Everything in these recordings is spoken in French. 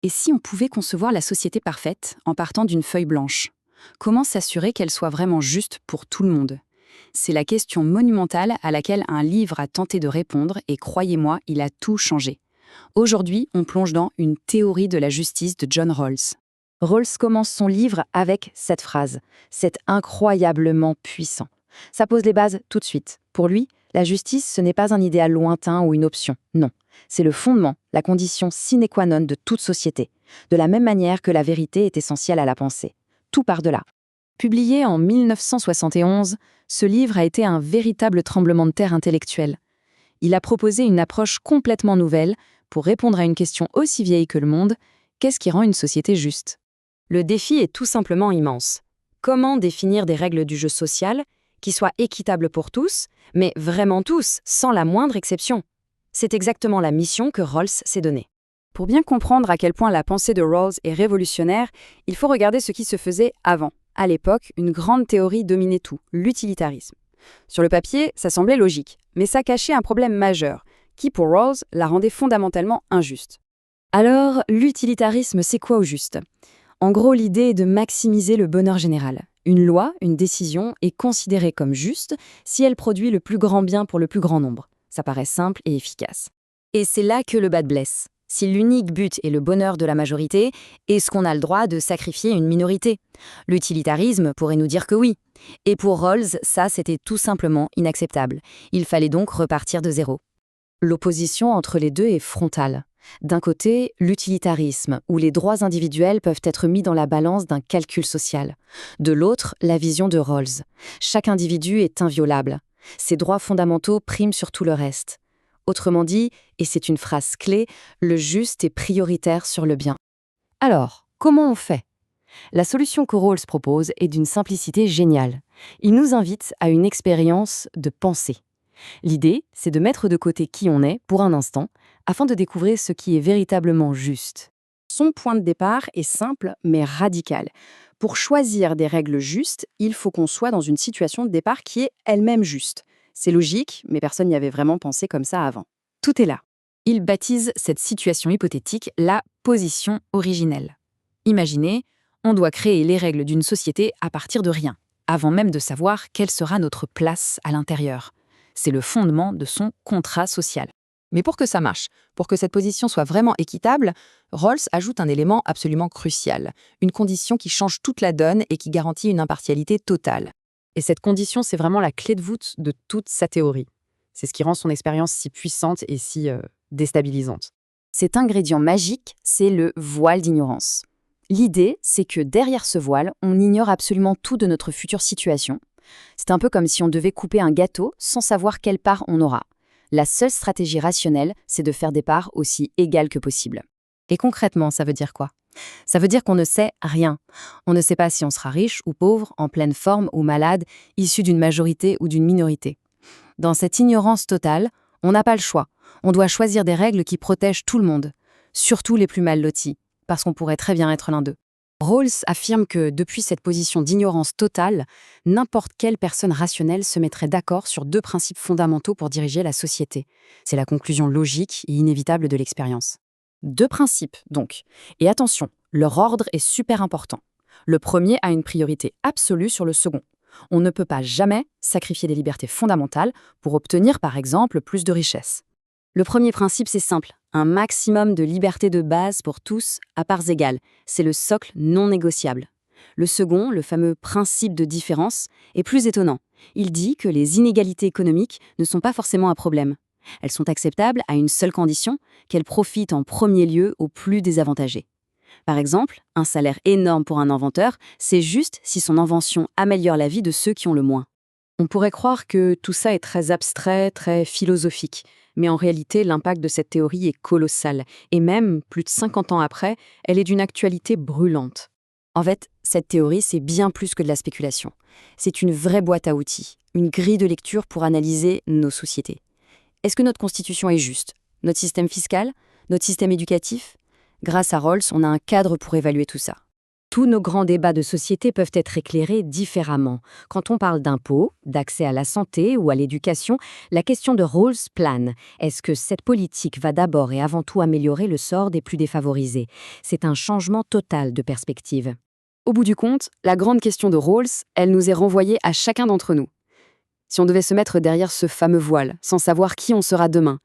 Et si on pouvait concevoir la société parfaite en partant d'une feuille blanche? Comment s'assurer qu'elle soit vraiment juste pour tout le monde? C'est la question monumentale à laquelle un livre a tenté de répondre et croyez-moi, il a tout changé. Aujourd'hui, on plonge dans Une théorie de la justice de John Rawls. Rawls commence son livre avec cette phrase. C'est incroyablement puissant. Ça pose les bases tout de suite. Pour lui, la justice, ce n'est pas un idéal lointain ou une option. Non, c'est le fondement, la condition sine qua non de toute société. De la même manière que la vérité est essentielle à la pensée. Tout part de là. Publié en 1971, ce livre a été un véritable tremblement de terre intellectuel. Il a proposé une approche complètement nouvelle pour répondre à une question aussi vieille que le monde: qu'est-ce qui rend une société juste? Le défi est tout simplement immense. Comment définir des règles du jeu social qui soient équitables pour tous, mais vraiment tous, sans la moindre exception? C'est exactement la mission que Rawls s'est donnée. Pour bien comprendre à quel point la pensée de Rawls est révolutionnaire, il faut regarder ce qui se faisait avant. À l'époque, une grande théorie dominait tout, l'utilitarisme. Sur le papier, ça semblait logique, mais ça cachait un problème majeur, qui pour Rawls la rendait fondamentalement injuste. Alors, l'utilitarisme, c'est quoi au juste? En gros, l'idée est de maximiser le bonheur général. Une loi, une décision, est considérée comme juste si elle produit le plus grand bien pour le plus grand nombre. Ça paraît simple et efficace. Et c'est là que le bât blesse. Si l'unique but est le bonheur de la majorité, est-ce qu'on a le droit de sacrifier une minorité? L'utilitarisme pourrait nous dire que oui. Et pour Rawls, ça, c'était tout simplement inacceptable. Il fallait donc repartir de zéro. L'opposition entre les deux est frontale. D'un côté, l'utilitarisme, où les droits individuels peuvent être mis dans la balance d'un calcul social. De l'autre, la vision de Rawls. Chaque individu est inviolable. Ses droits fondamentaux priment sur tout le reste. Autrement dit, et c'est une phrase clé, le juste est prioritaire sur le bien. Alors, comment on fait? La solution que Rawls propose est d'une simplicité géniale. Il nous invite à une expérience de pensée. L'idée, c'est de mettre de côté qui on est pour un instant, afin de découvrir ce qui est véritablement juste. Son point de départ est simple mais radical. Pour choisir des règles justes, il faut qu'on soit dans une situation de départ qui est elle-même juste. C'est logique, mais personne n'y avait vraiment pensé comme ça avant. Tout est là. Il baptise cette situation hypothétique la position originelle. Imaginez, on doit créer les règles d'une société à partir de rien, avant même de savoir quelle sera notre place à l'intérieur. C'est le fondement de son contrat social. Mais pour que ça marche, pour que cette position soit vraiment équitable, Rawls ajoute un élément absolument crucial, une condition qui change toute la donne et qui garantit une impartialité totale. Et cette condition, c'est vraiment la clé de voûte de toute sa théorie. C'est ce qui rend son expérience si puissante et si déstabilisante. Cet ingrédient magique, c'est le voile d'ignorance. L'idée, c'est que derrière ce voile, on ignore absolument tout de notre future situation. C'est un peu comme si on devait couper un gâteau sans savoir quelle part on aura. La seule stratégie rationnelle, c'est de faire des parts aussi égales que possible. Et concrètement, ça veut dire quoi? Ça veut dire qu'on ne sait rien. On ne sait pas si on sera riche ou pauvre, en pleine forme ou malade, issu d'une majorité ou d'une minorité. Dans cette ignorance totale, on n'a pas le choix. On doit choisir des règles qui protègent tout le monde, surtout les plus mal lotis, parce qu'on pourrait très bien être l'un d'eux. Rawls affirme que depuis cette position d'ignorance totale, n'importe quelle personne rationnelle se mettrait d'accord sur deux principes fondamentaux pour diriger la société. C'est la conclusion logique et inévitable de l'expérience. Deux principes, donc. Et attention, leur ordre est super important. Le premier a une priorité absolue sur le second. On ne peut pas jamais sacrifier des libertés fondamentales pour obtenir, par exemple, plus de richesse. Le premier principe, c'est simple. Un maximum de liberté de base pour tous, à parts égales. C'est le socle non négociable. Le second, le fameux principe de différence, est plus étonnant. Il dit que les inégalités économiques ne sont pas forcément un problème. Elles sont acceptables à une seule condition, qu'elles profitent en premier lieu aux plus désavantagés. Par exemple, un salaire énorme pour un inventeur, c'est juste si son invention améliore la vie de ceux qui ont le moins. On pourrait croire que tout ça est très abstrait, très philosophique, mais en réalité, l'impact de cette théorie est colossal, et même, plus de 50 ans après, elle est d'une actualité brûlante. En fait, cette théorie, c'est bien plus que de la spéculation. C'est une vraie boîte à outils, une grille de lecture pour analyser nos sociétés. Est-ce que notre constitution est juste? Notre système fiscal? Notre système éducatif? Grâce à Rawls, on a un cadre pour évaluer tout ça. Tous nos grands débats de société peuvent être éclairés différemment. Quand on parle d'impôts, d'accès à la santé ou à l'éducation, la question de roles plane. Est-ce que cette politique va d'abord et avant tout améliorer le sort des plus défavorisés? C'est un changement total de perspective. Au bout du compte, la grande question de Rawls, elle nous est renvoyée à chacun d'entre nous. Si on devait se mettre derrière ce fameux voile, sans savoir qui on sera demain,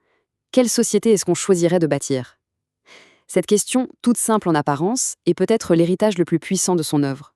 quelle société est-ce qu'on choisirait de bâtir? Cette question, toute simple en apparence, est peut-être l'héritage le plus puissant de son œuvre.